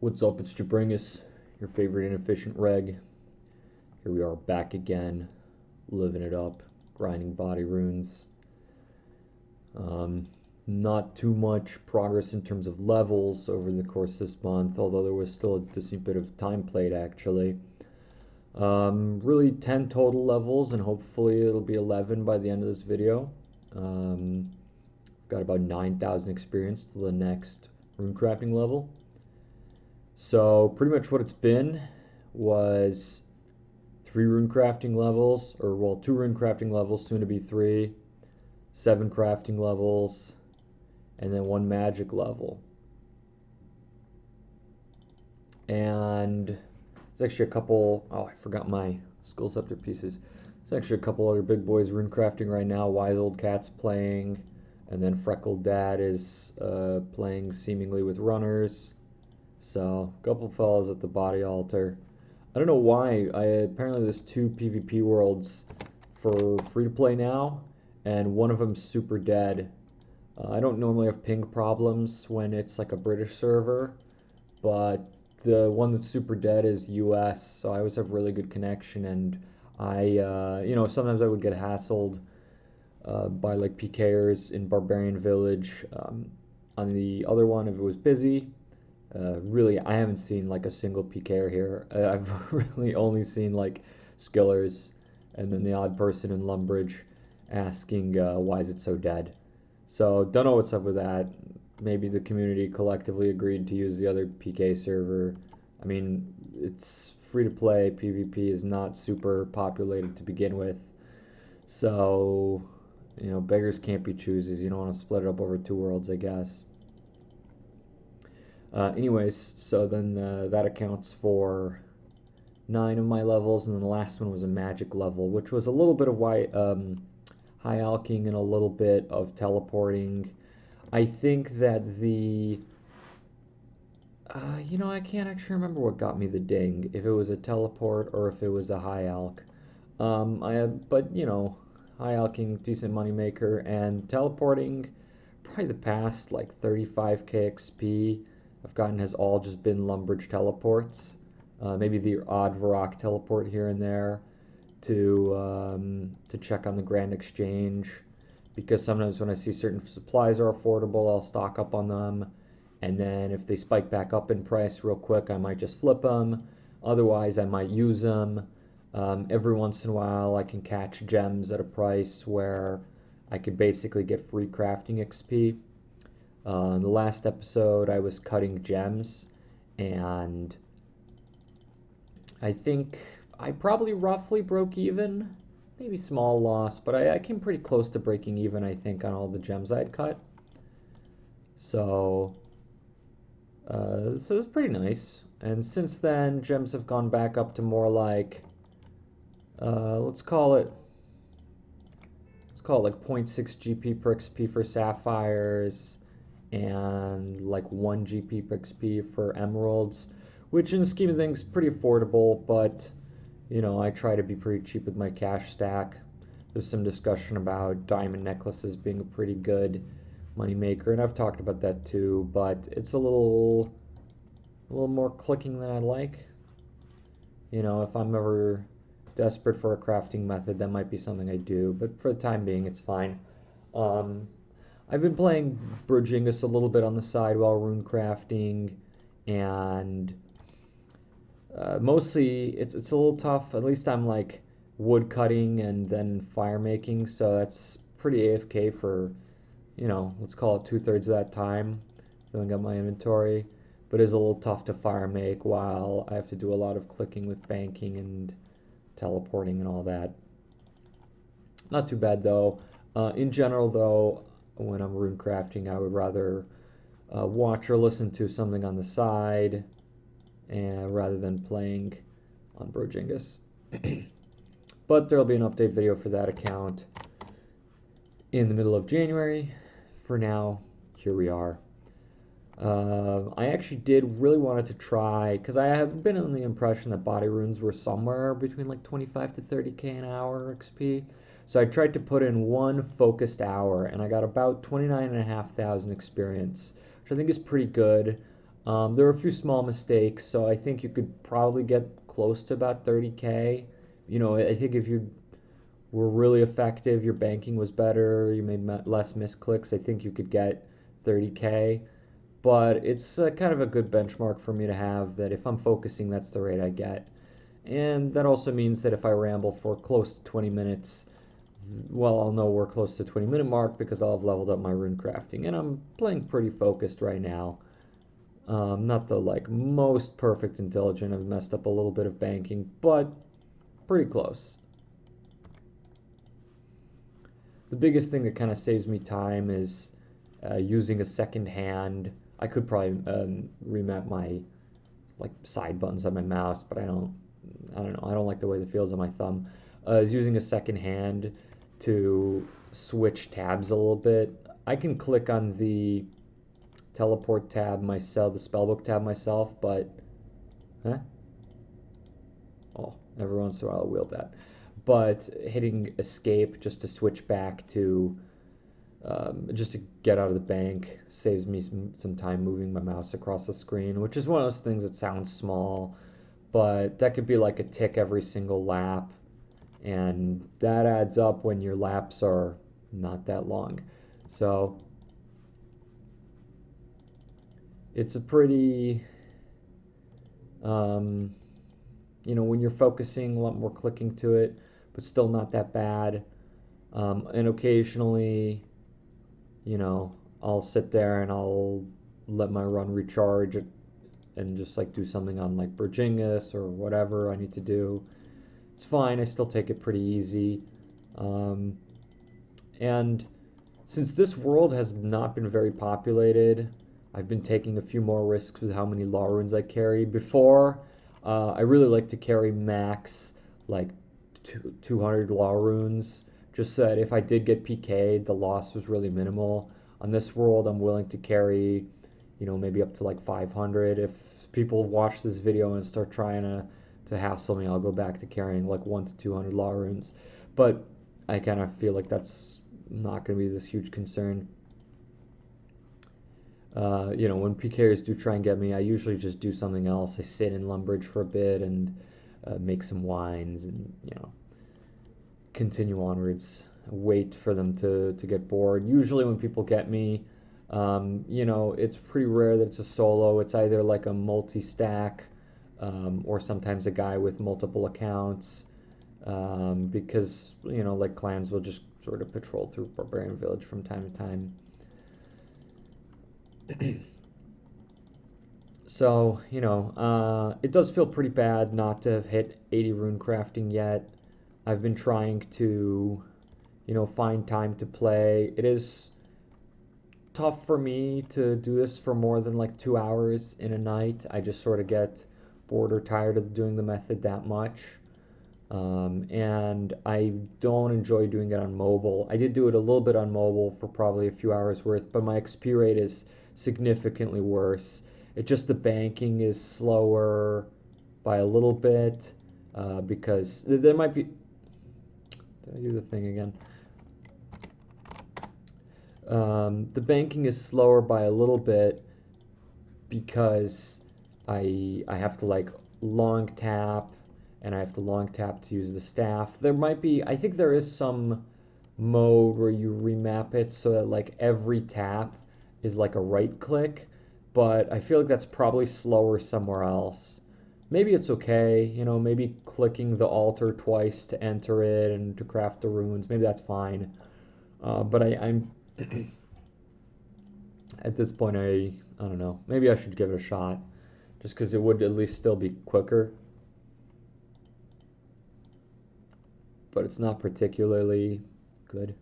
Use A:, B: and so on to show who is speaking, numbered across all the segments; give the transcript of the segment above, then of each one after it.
A: What's up? It's Jobringus, your favorite inefficient reg. Here we are back again, living it up, grinding body runes. Not too much progress in terms of levels over the course this month, although there was still a decent bit of time played actually. Really 10 total levels, and hopefully it'll be 11 by the end of this video. Got about 9,000 experience to the next runecrafting level. So pretty much what it's been was 3 runecrafting levels, or well, 2 runecrafting levels, soon to be 3, 7 crafting levels, and then 1 magic level. And there's actually a couple, oh, I forgot my skull scepter pieces. There's actually a couple other big boys runecrafting right now. Wise Old Cat's playing, and then Freckled Dad is playing seemingly with runners. So, a couple fellas at the body altar. I don't know why. Apparently there's 2 PvP worlds for free to play now, and one of them's super dead. I don't normally have ping problems when it's like a British server, but the one that's super dead is US, so I always have really good connection, and sometimes I would get hassled by like PKers in Barbarian Village. On the other one, if it was busy, really, I haven't seen like a single PKer here. I've really only seen like skillers, and then the odd person in Lumbridge asking why is it so dead. So don't know what's up with that. Maybe the community collectively agreed to use the other PK server. I mean, it's free to play. PvP is not super populated to begin with. So, beggars can't be choosers. You don't want to split it up over 2 worlds, I guess. Anyways, so then that accounts for 9 of my levels, and then the last one was a magic level, which was a little bit of high alching and a little bit of teleporting. I think that I can't actually remember what got me the ding, if it was a teleport or if it was a high alch. But high alching, decent money maker, and teleporting, probably the past like 35k XP I've gotten has all just been Lumbridge teleports. Maybe the odd Varrock teleport here and there to check on the Grand Exchange, because sometimes when I see certain supplies are affordable, I'll stock up on them, and then if they spike back up in price real quick, I might just flip them. Otherwise, I might use them. Every once in a while, I can catch gems at a price where I could basically get free crafting XP. In the last episode, I was cutting gems, and I think I probably roughly broke even. Maybe small loss, but I came pretty close to breaking even, I think, on all the gems I had cut. So this is pretty nice. And since then, gems have gone back up to more like, let's call it like 0.6 GP per XP for sapphires, and like 1 GP per XP for emeralds, which in the scheme of things is pretty affordable, but I try to be pretty cheap with my cash stack. There's some discussion about diamond necklaces being a pretty good money maker, and I've talked about that too, but it's a little more clicking than I like. If I'm ever desperate for a crafting method, that might be something I do, but for the time being, it's fine. I've been playing Jobringus a little bit on the side while runecrafting, and mostly it's a little tough. At least I'm like wood cutting and then fire making, so that's pretty AFK for, let's call it 2/3 of that time, filling up my inventory. But it's a little tough to fire make while I have to do a lot of clicking with banking and teleporting and all that. Not too bad though. In general though, when I'm runecrafting, I would rather watch or listen to something on the side, and rather than playing on Jobringus. But there'll be an update video for that account in the middle of January. For now, here we are. I actually did really wanted to try, because I have been under the impression that body runes were somewhere between like 25 to 30k an hour XP. So I tried to put in 1 focused hour, and I got about 29,500 experience, which I think is pretty good. There are a few small mistakes, so I think you could probably get close to about 30K. You know, I think if you were really effective, your banking was better, you made less misclicks, I think you could get 30K. But it's kind of a good benchmark for me to have that if I'm focusing, that's the rate I get. And that also means that if I ramble for close to 20 minutes, well, I'll know we're close to the 20-minute mark because I'll have leveled up my rune crafting. And I'm playing pretty focused right now. Not the like most perfect intelligent. I've messed up a little bit of banking, but pretty close. The biggest thing that kind of saves me time is using a second hand. I could probably remap my like side buttons on my mouse, but I don't know. I don't like the way it feels on my thumb. Is using a second hand to switch tabs a little bit. I can click on the teleport tab myself, the spellbook tab myself, but huh? Oh, every once in a while I'll wield that. But hitting escape just to switch back to just to get out of the bank saves me some time moving my mouse across the screen, which is one of those things that sounds small, but that could be like a tick every single lap, and that adds up when your laps are not that long. So it's a pretty, um, you know, when you're focusing, a lot more clicking to it, but still not that bad. And occasionally, you know, I'll sit there and I'll let my run recharge and just like do something on like Jobringus or whatever I need to do. It's fine. I still take it pretty easy. Um, and since this world has not been very populated, I've been taking a few more risks with how many law runes I carry. Before, I really like to carry max like 200 law runes, just so that if I did get PK'd, the loss was really minimal. On this world, I'm willing to carry, you know, maybe up to like 500. If people watch this video and start trying to hassle me, I'll go back to carrying like 1 to 200 law runes. But I kind of feel like that's not going to be this huge concern. You know, when PKers do try and get me, I usually just do something else. I sit in Lumbridge for a bit and make some wines and, you know, continue onwards. Wait for them to get bored. Usually when people get me, you know, it's pretty rare that it's a solo. It's either like a multi-stack or sometimes a guy with multiple accounts because, you know, like clans will just sort of patrol through Barbarian Village from time to time. So, you know, it does feel pretty bad not to have hit 80 rune crafting yet. I've been trying to, you know, find time to play. It is tough for me to do this for more than like 2 hours in a night. I just sort of get bored or tired of doing the method that much. And I don't enjoy doing it on mobile. I did do it a little bit on mobile for probably a few hours worth, but my XP rate is significantly worse. It just the banking is slower by a little bit because there might be. Did I do the thing again? The banking is slower by a little bit because I have to like long tap and I have to long tap to use the staff. There might be, I think there is some mode where you remap it so that like every tap is like a right click, but I feel like that's probably slower somewhere else. Maybe it's okay, you know, maybe clicking the altar twice to enter it and to craft the runes, maybe that's fine. But I'm at this point, I don't know. Maybe I should give it a shot, just because it would at least still be quicker. But it's not particularly good.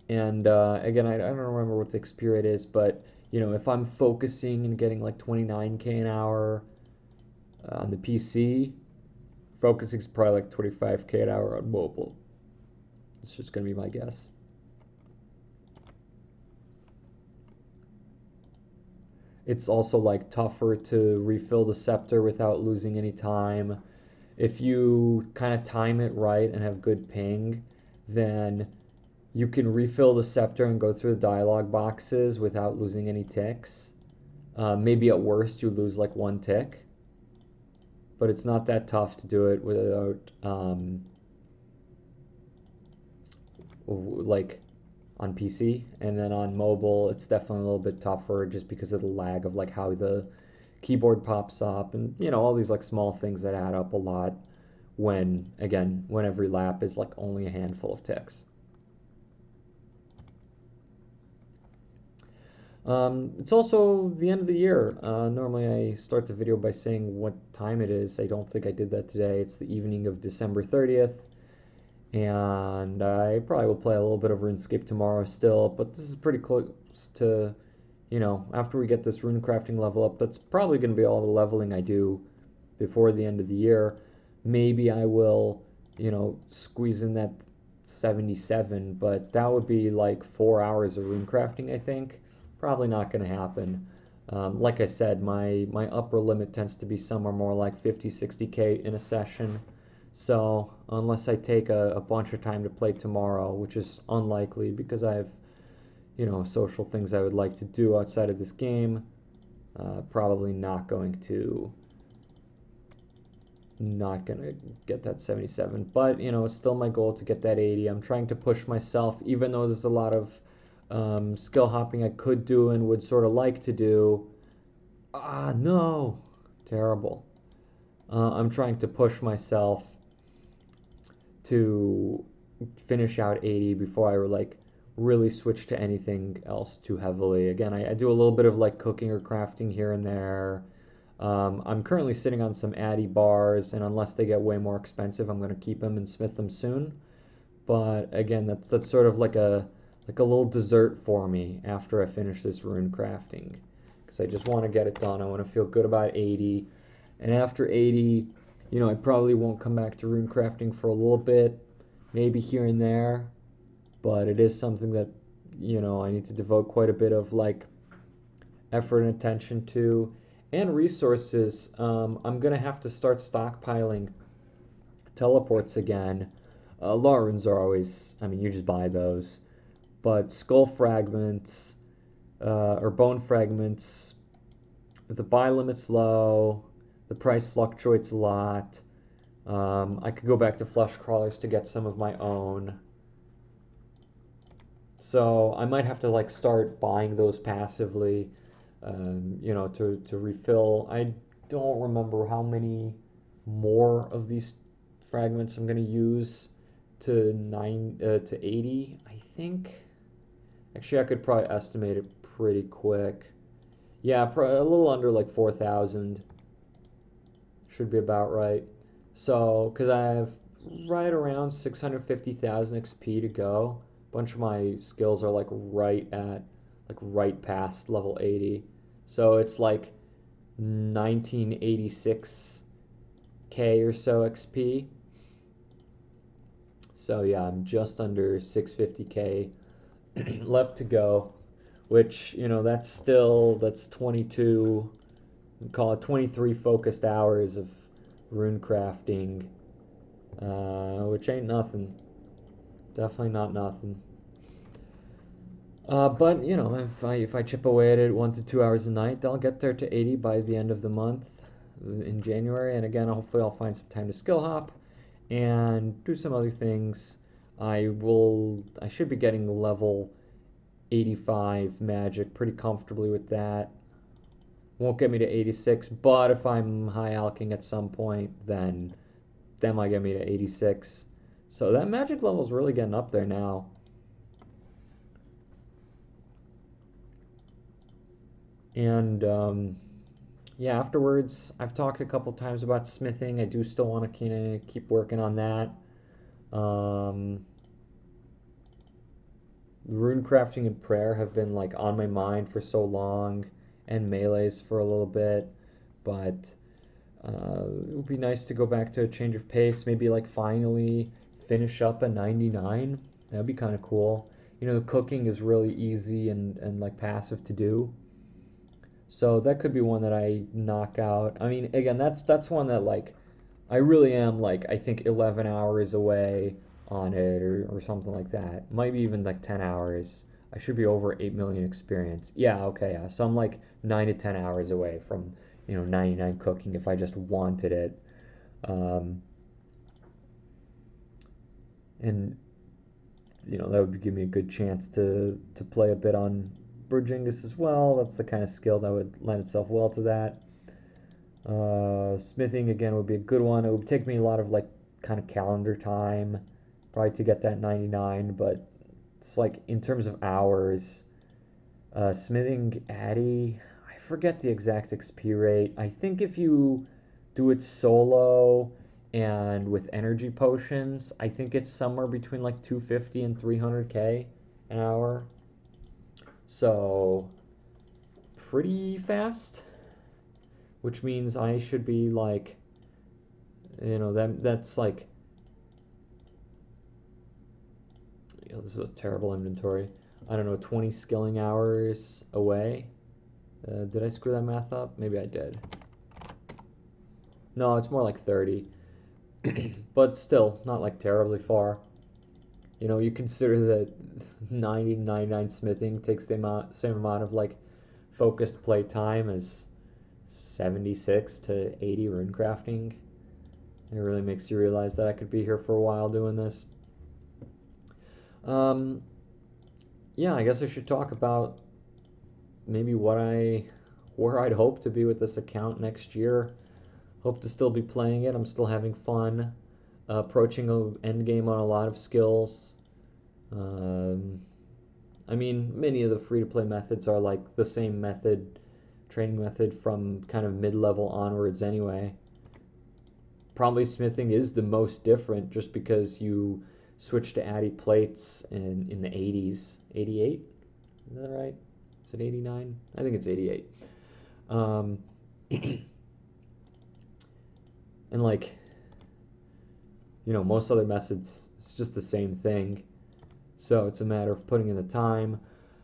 A: And again, I don't remember what the XP rate is, but you know, if I'm focusing and getting like 29K an hour on the PC, focusing is probably like 25K an hour on mobile. It's just gonna be my guess. It's also like tougher to refill the scepter without losing any time. If you kind of time it right and have good ping, then You can refill the scepter and go through the dialogue boxes without losing any ticks. Maybe at worst you lose like one tick, but it's not that tough to do it without like on PC. And then on mobile it's definitely a little bit tougher just because of the lag of like how the keyboard pops up, and all these like small things that add up a lot when every lap is like only a handful of ticks. It's also the end of the year. Normally I start the video by saying what time it is. I don't think I did that today. It's the evening of December 30th, and I probably will play a little bit of RuneScape tomorrow still, but this is pretty close to, after we get this runecrafting level up, that's probably going to be all the leveling I do before the end of the year. Maybe I will, squeeze in that 77, but that would be like 4 hours of runecrafting, I think. Probably not going to happen. Like I said, my upper limit tends to be somewhere more like 50, 60K in a session. So unless I take a bunch of time to play tomorrow, which is unlikely because I have, social things I would like to do outside of this game, probably not gonna get that 77. But it's still my goal to get that 80. I'm trying to push myself, even though there's a lot of skill hopping I could do and would sort of like to do. Ah, no, terrible. I'm trying to push myself to finish out 80 before I like really switch to anything else too heavily. Again, I do a little bit of like cooking or crafting here and there. I'm currently sitting on some Addy bars, and unless they get way more expensive, I'm going to keep them and smith them soon. But again, that's sort of like a little dessert for me after I finish this rune crafting, because I just want to get it done. I want to feel good about 80, and after 80, I probably won't come back to rune crafting for a little bit, maybe here and there, but it is something that I need to devote quite a bit of like effort and attention to, and resources. I'm gonna have to start stockpiling teleports again. Laurens are always, I mean, you just buy those, but skull fragments or bone fragments, the buy limit's low, the price fluctuates a lot. I could go back to flesh crawlers to get some of my own. So I might have to like start buying those passively, to refill. I don't remember how many more of these fragments I'm gonna use to 80. I think. Actually, I could probably estimate it pretty quick. Yeah, a little under like 4,000 should be about right. So, because I have right around 650,000 XP to go. A bunch of my skills are like right past level 80. So it's like 1986K or so XP. So yeah, I'm just under 650K left to go, which, that's 22, call it 23 focused hours of rune crafting, which ain't nothing. Definitely not nothing. But if I chip away at it 1 to 2 hours a night, I'll get there to 80 by the end of the month in January. And again, hopefully I'll find some time to skill hop and do some other things. I should be getting level 85 magic pretty comfortably with that. Won't get me to 86, but if I'm high alching at some point, then that might get me to 86. So that magic level is really getting up there now. And yeah, afterwards, I've talked a couple times about smithing. I do still want to kind of keep working on that. Rune crafting and prayer have been like on my mind for so long, and melees for a little bit, but it would be nice to go back to a change of pace. Maybe like finally finish up a 99. That'd be kind of cool. Cooking is really easy and like passive to do. So that could be one that I knock out. I mean, again, that's one that like I really am like I think 11 hours away on it, or something like that. Might be even like 10 hours. I should be over 8 million experience. Yeah, okay, yeah. So I'm like 9 to 10 hours away from, 99 cooking if I just wanted it. Um, and that would give me a good chance to play a bit on Jobringus as well. That's the kind of skill that would lend itself well to that. Smithing again would be a good one. It would take me a lot of like kind of calendar time, probably to get that 99. But it's like in terms of hours, smithing Addy, I forget the exact XP rate. I think if you do it solo and with energy potions, I think it's somewhere between like 250 and 300k an hour. So pretty fast, which means I should be like, that's like, this is a terrible inventory. I don't know, 20 skilling hours away. Did I screw that math up? Maybe I did. No, it's more like 30. But still, not like terribly far. You consider that 99 smithing takes the same amount of like focused play time as 76 to 80 runecrafting. It really makes you realize that I could be here for a while doing this. Um, yeah, I guess I should talk about maybe where I'd hope to be with this account next year. Hope to still be playing it. I'm still having fun, approaching an end game on a lot of skills. Um, I mean, many of the free-to-play methods are like the same training method from kind of mid-level onwards anyway. Probably smithing is the most different just because you switch to Addy plates in the 80s. 88? Is that right? Is it 89? I think it's 88. Um, and like, most other methods, it's just the same thing. So it's a matter of putting in the time.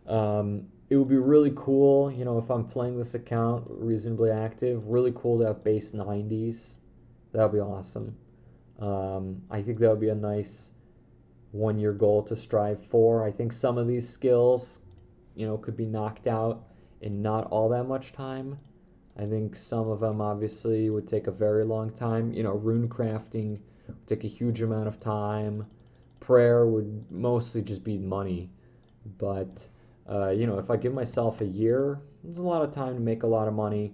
A: It would be really cool, if I'm playing this account reasonably active, really cool to have base 90s. That would be awesome. I think that would be a nice 1 year goal to strive for. I think some of these skills, could be knocked out in not all that much time. I think some of them obviously would take a very long time. Runecrafting would take a huge amount of time. Prayer would mostly just be money. But, if I give myself a year, there's a lot of time to make a lot of money.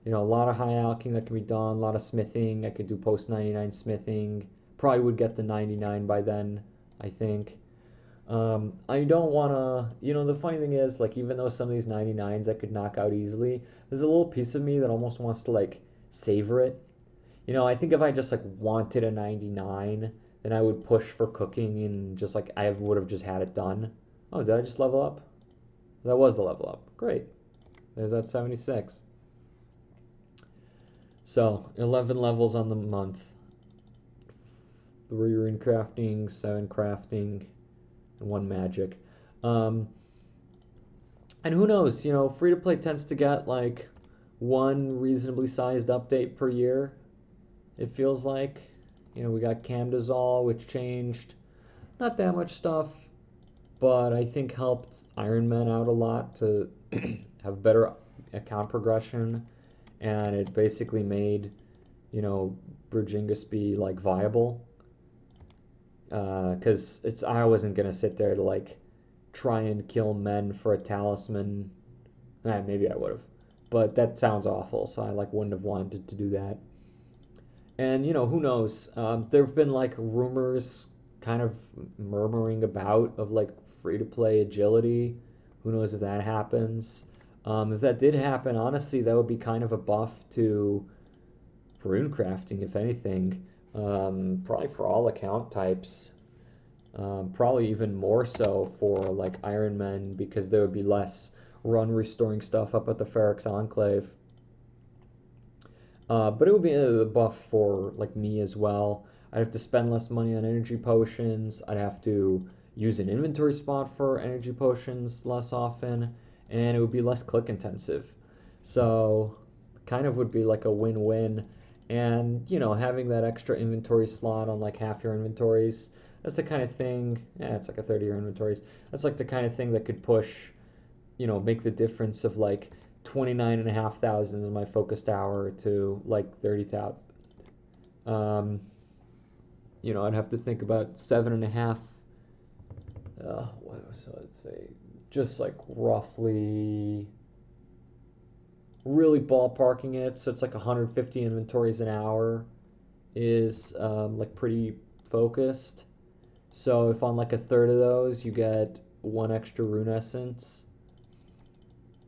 A: A lot of high alching that can be done, a lot of smithing. I could do post 99 smithing. Probably would get to 99 by then, I think. I don't want to, the funny thing is, like, even though some of these 99s I could knock out easily, there's a little piece of me that almost wants to, like, savor it. I think if I just, like, wanted a 99, then I would push for cooking and just, like, I would have just had it done. Oh, did I just level up? That was the level up. Great. There's that 76. So, 11 levels on the month. 3 runecrafting, 7 crafting, and 1 magic. And who knows, free to play tends to get like 1 reasonably sized update per year, it feels like. We got Camdazol, which changed not that much stuff, but I think helped Iron Man out a lot to have better account progression, and it basically made, Jobringus be like viable. Because I wasn't gonna sit there to like try and kill men for a talisman. Maybe I would have, but that sounds awful. So I like wouldn't have wanted to do that. And who knows? There have been like rumors, kind of murmuring about of like free to play agility. Who knows if that happens? If that did happen, honestly, that would be kind of a buff to runecrafting, if anything. Probably for all account types. Probably even more so for like Iron Men, because there would be less run restoring stuff up at the Ferox Enclave. But it would be a buff for like me as well. I'd have to spend less money on energy potions. I'd have to use an inventory spot for energy potions less often, and it would be less click intensive. So kind of would be like a win-win. And having that extra inventory slot on like half your inventories, That's the kind of thing, yeah, it's like a 30-year inventories. That's like the kind of thing that could push, make the difference of like 29,500 in my focused hour to like 30,000. Um, I'd have to think about 7.5. So I'd say just like roughly, really ballparking it. So it's like 150 inventories an hour is like pretty focused. So if on like a third of those you get one extra rune essence,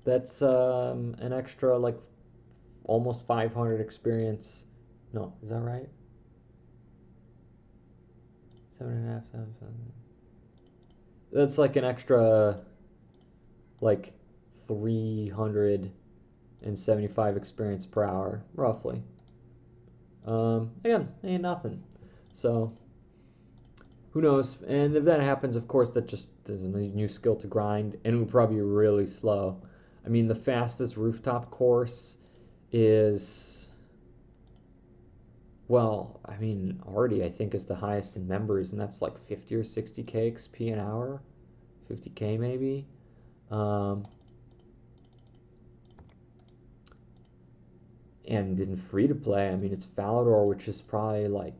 A: that's an extra like almost 500 experience. No, is that right? 7.5 times 7. That's like an extra like 375 experience per hour, roughly. Again, ain't nothing. So who knows? And if that happens, of course, that just is a new skill to grind, and it would probably be really slow. I mean, the fastest rooftop course is, well, I mean, already I think is the highest in members, and that's like 50 or 60k XP an hour, 50k maybe. Um, and in free to play, I mean, it's Falador, which is probably like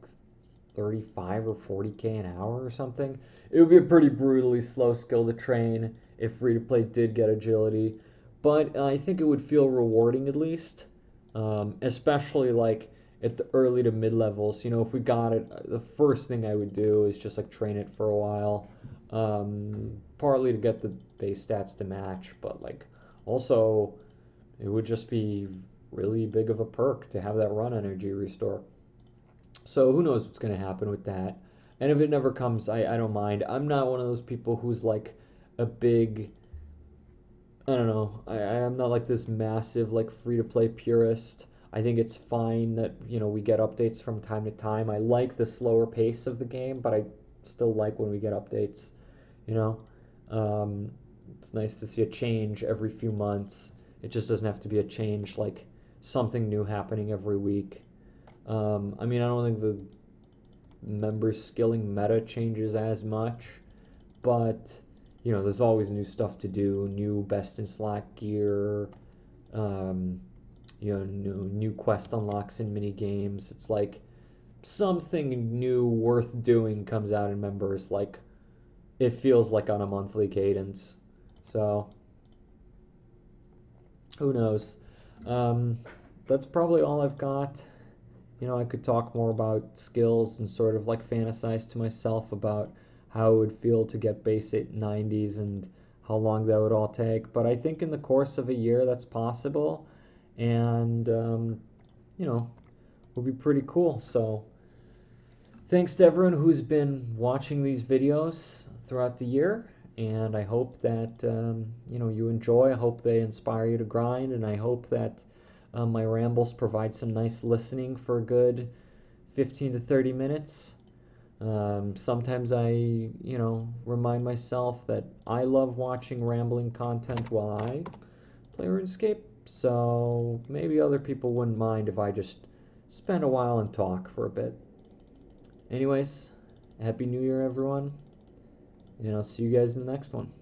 A: 35 or 40k an hour or something. It would be a pretty brutally slow skill to train if free to play did get agility, but I think it would feel rewarding at least, especially like at the early to mid levels. If we got it, the first thing I would do is just like train it for a while, partly to get the base stats to match, but like also it would just be really big of a perk to have that run energy restore. So who knows what's going to happen with that. And if it never comes, I don't mind. I'm not one of those people who's like a big, I don't know, I'm not like this massive like free to play purist. I think it's fine that, we get updates from time to time. I like the slower pace of the game, but I still like when we get updates, you know. It's nice to see a change every few months. It just doesn't have to be a change like something new happening every week. I mean, I don't think the member skilling meta changes as much, but there's always new stuff to do, new best in slack gear, um, new quest unlocks in mini games. It's like something new worth doing comes out in members. Like it feels like on a monthly cadence. So who knows? Um, that's probably all I've got. I could talk more about skills and sort of like fantasize to myself about how it would feel to get base 890s and how long that would all take. But I think in the course of a year that's possible, and would be pretty cool. So thanks to everyone who's been watching these videos throughout the year, and I hope that you enjoy. I hope they inspire you to grind, and I hope that my rambles provide some nice listening for a good 15 to 30 minutes. Sometimes I, remind myself that I love watching rambling content while I play RuneScape, so maybe other people wouldn't mind if I just spend a while and talk for a bit. Anyways, Happy New Year, everyone, and I'll see you guys in the next one.